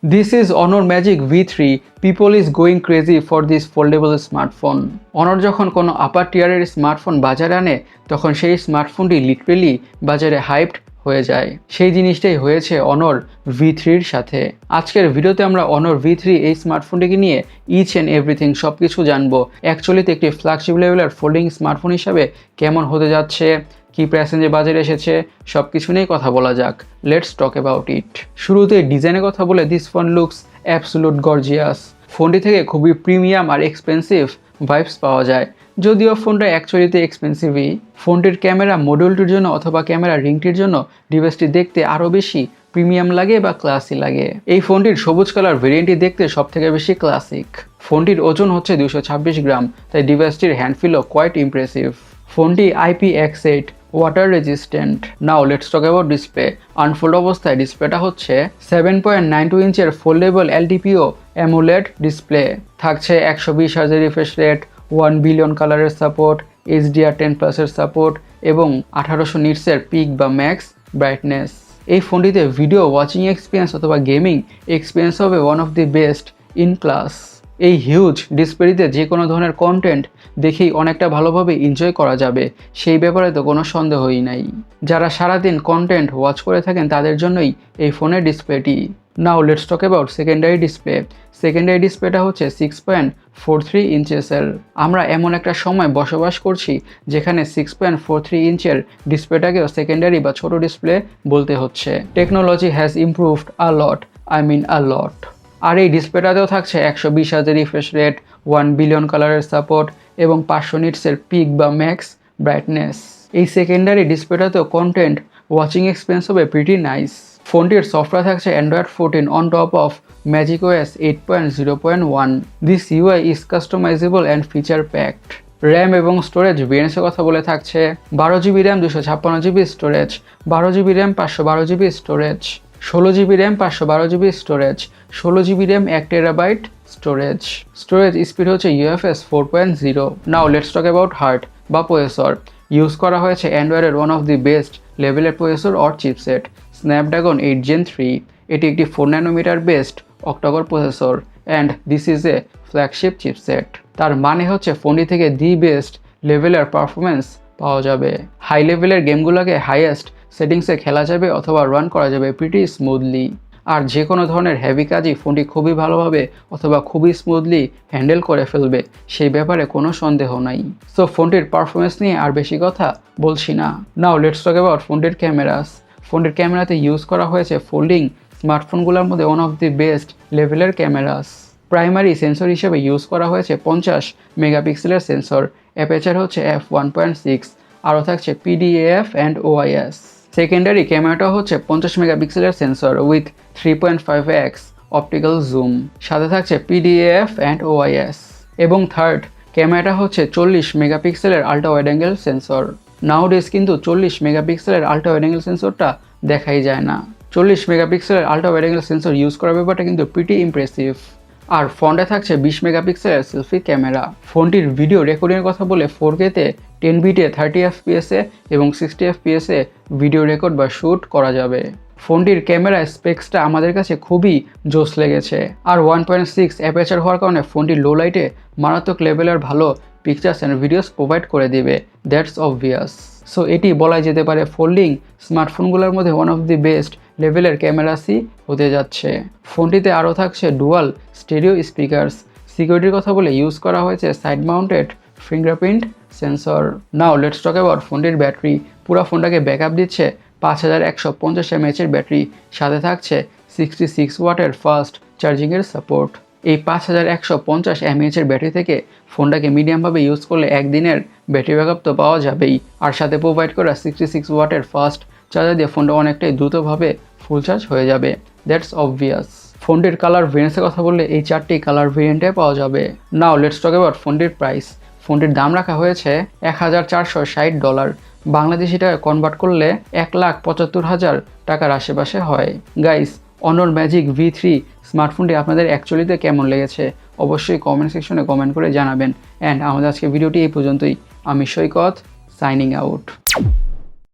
This is Honor Magic V3. People is going crazy for this foldable smartphone. Honor যখন কোনো আপার টিয়ারের smartphone বাজারে আনে তখন সেই স্মার্টফোনটি লিটারেলি বাজারে হাইপড হয়ে যায়। সেই জিনিসটাই হয়েছে Honor V3-র সাথে। আজকের ভিডিওতে আমরা Honor V3 এই স্মার্টফোনটিকে নিয়ে ইচ অ্যান্ড এভরিথিং সব কিছু জানবো। অ্যাকচুয়ালিতে একটি ফ্ল্যাগশিপ লেভেলের ফোল্ডিং স্মার্টফোন হিসাবে কেমন হতে যাচ্ছে, কি প্রাইসেঞ্জে বাজারে এসেছে, সব কিছু নিয়ে কথা বলা যাক। Let's talk about it. শুরুতে ডিজাইনের কথা বলে this phone looks absolute gorgeous. ফোনটি থেকে খুবই প্রিমিয়াম আর এক্সপেন্সিভ ভাইবস পাওয়া যায়, যদিও ফোনটা অ্যাকচুয়ালিতে এক্সপেন্সিভই। ফোনটির ক্যামেরা মডিউলটির জন্য অথবা ক্যামেরা রিংটির জন্য ডিভাইসটি দেখতে আরও বেশি প্রিমিয়াম লাগে বা ক্লাসি লাগে। এই ফোনটির সবুজ কালার ভেরিয়েন্টটি দেখতে সবথেকে বেশি ক্লাসিক। ফোনটির ওজন হচ্ছে 226 গ্রাম, তাই ডিভাইসটির হ্যান্ডফিলও কোয়াইট ইমপ্রেসিভ। ফোনটি IPX8 water resistant. Now let's talk about display. Unfold অবস্থায় ডিসপ্লেটা হচ্ছে 7.92 ইঞ্চের ফোল্ডেবল LTPO অ্যামোলেড ডিসপ্লে। থাকছে 120 হার্জের রিফ্রেশ রেট, 1 বিলিয়ন কালারের সাপোর্ট, HDR10+-এর সাপোর্ট এবং 1800 নিটসের পিক বা ম্যাক্স ব্রাইটনেস। এই ফোনটিতে ভিডিও ওয়াচিং এক্সপিরিয়েন্স অথবা গেমিং এক্সপিরিয়েন্স হবে one of the best in class. এই হিউজ ডিসপ্লেতে যে কোনো ধরনের কন্টেন্ট দেখেই অনেকটা ভালোভাবে এনজয় করা যাবে, সেই ব্যাপারে তো কোনো সন্দেহই নাই। যারা সারাদিন কন্টেন্ট ওয়াচ করে থাকেন তাদের জন্যই এই ফোনের ডিসপ্লেটি। Now let's talk about secondary display. Secondary ডিসপ্লেটা হচ্ছে 6.43 ইঞ্চেসের। আমরা এমন একটা সময় বসবাস করছি যেখানে 6.43 ইঞ্চের ডিসপ্লেটাকেও সেকেন্ডারি বা ছোট ডিসপ্লে বলতে হচ্ছে। টেকনোলজি হ্যাজ ইমপ্রুভড আ লট, আ লট। আর এই ডিসপ্লেটাতেও থাকছে 120 হার্জের রিফ্রেশ রেট, 1 বিলিয়ন কালারের সাপোর্ট এবং 500 নিটসের পিক বা ম্যাক্স ব্রাইটনেস। এই সেকেন্ডারি ডিসপ্লেটাতেও কন্টেন্ট ওয়াচিং এক্সপিরিয়েন্স হবে প্রিটি নাইস। ফোনটির সফটওয়্যার থাকছে Android 14 on top of macOS 8.0.1। This UI is customisable and feature packed. RAM এবং স্টোরেজ ভেরিয়েন্টসের কথা বলে থাকছে 12GB RAM 256GB storage, 12GB RAM 512GB storage, 16GB RAM 512GB storage, 16GB RAM 1TB storage. Storage speed হচ্ছে UFS 4.0। Now let's talk about heart বা processor. Use করা হয়েছে অ্যান্ড্রয়েডের one of the best লেভেলের processor or chipset, Snapdragon 8 Gen 3। এটি একটি 4 nanometre based octa core processor and this is a flagship chipset. তার মানে হচ্ছে ফোনটি থেকে দি বেস্ট লেভেলের পারফরমেন্স পাওয়া যাবে। হাই লেভেলের গেমগুলোকে হাইয়েস্ট সেটিংসে খেলা যাবে অথবা রান করা যাবে প্রিটি স্মুথলি। আর যে কোনো ধরনের হেভি কাজই ফোনটি খুবই ভালোভাবে অথবা খুবই স্মুথলি হ্যান্ডেল করে ফেলবে, সেই ব্যাপারে কোনো সন্দেহ নাই। সো ফোনটির পারফরমেন্স নিয়ে আর বেশি কথা বলছি না। নাও লেটস টক অ্যাবাউট ফোনটির ক্যামেরাস। ফোনটির ক্যামেরাতে ইউজ করা হয়েছে ফোল্ডিং স্মার্টফোনগুলোর মধ্যে ওয়ান অফ দি বেস্ট লেভেলের ক্যামেরাস। প্রাইমারি সেন্সর হিসেবে ইউজ করা হয়েছে 50 মেগাপিক্সেলের সেন্সর, অ্যাপারচার হচ্ছে f1.6, আরও থাকছে PDAF অ্যান্ড OIS। সেকেন্ডারি ক্যামেরাটা হচ্ছে 50 মেগাপিক্সেলের sensor with 3.5x optical zoom, সাথে থাকছে PDAF অ্যান্ড OIS। এবং থার্ড ক্যামেরাটা হচ্ছে 40 মেগাপিক্সেলের আল্ট্রা ওয়াইড অ্যাঙ্গেল সেন্সর। নাউডেজ কিন্তু 40 মেগাপিক্সেলের আল্ট্রা ওয়াইড অ্যাঙ্গেল সেন্সরটা দেখাই যায় না। 40 মেগাপিক্সেলের ultra wide angle sensor use করার ব্যাপারটা কিন্তু প্রিটি ইমপ্রেসিভ। আর ফোনটা থাকছে 20 মেগাপিক্সেলের সেলফি ক্যামেরা। ফোনটির ভিডিও রেকর্ডিংয়ের কথা বলে 4K-তে 10 বিটে 30 FPS-এ এবং 60 FPS-এ ভিডিও রেকর্ড বা শ্যুট করা যাবে। ফোনটির ক্যামেরা স্পেক্সটা আমাদের কাছে খুবই জোস লেগেছে। আর 1.6 অ্যাপারচার হওয়ার কারণে ফোনটি লো লাইটে মারাত্মক লেভেলের ভালো পিকচার্স অ্যান্ড ভিডিওস প্রোভাইড করে দিবে, দ্যাটস অবভিয়াস। সো এটি বলাই যেতে পারে ফোল্ডিং স্মার্টফোনগুলোর মধ্যে ওয়ান অফ দি বেস্ট লেভেলের ক্যামেরাসই হতে যাচ্ছে। ফোনটিতে আরও থাকছে ডুয়াল স্টেরিও স্পিকার্স। সিকিউরিটির কথা বলে ইউজ করা হয়েছে side mounted fingerprint sensor. Now let's talk about ফোনটির ব্যাটারি। পুরো ফোনটাকে ব্যাকআপ দিচ্ছে 5150 mAh ব্যাটারি, সাথে থাকছে 66 ওয়াটের ফাস্ট চার্জিংয়ের সাপোর্ট। এই 5150 mAh ব্যাটারি থেকে ফোনটাকে মিডিয়ামভাবে ইউজ করলে একদিনের ব্যাটারি ব্যাকআপ তো পাওয়া যাবেই, আর সাথে প্রোভাইড করা 66 ওয়াটের ফাস্ট চার্জার দিয়ে ফোনটা অনেকটাই দ্রুতভাবে ফুল চার্জ হয়ে যাবে, দ্যাটস অবভিয়াস। ফোনটির কালার ভেরিয়েন্টসের কথা বললে এই 4টি কালার ভেরিয়েন্টে পাওয়া যাবে। নাও লেটস টক অ্যাবাউট ফোনটির প্রাইস। ফোনটির দাম রাখা হয়েছে $1460, বাংলাদেশি টাকায় কনভার্ট করলে 1,75,000 টাকার আশেপাশে হয়। গাইস, Honor Magic V3 স্মার্টফোনটি আপনাদের অ্যাকচুয়ালিতে কেমন লেগেছে অবশ্যই কমেন্ট সেকশনে কমেন্ট করে জানাবেন। অ্যান্ড আমাদের আজকে ভিডিওটি এই পর্যন্তই। আমি সৈকত, সাইনিং আউট।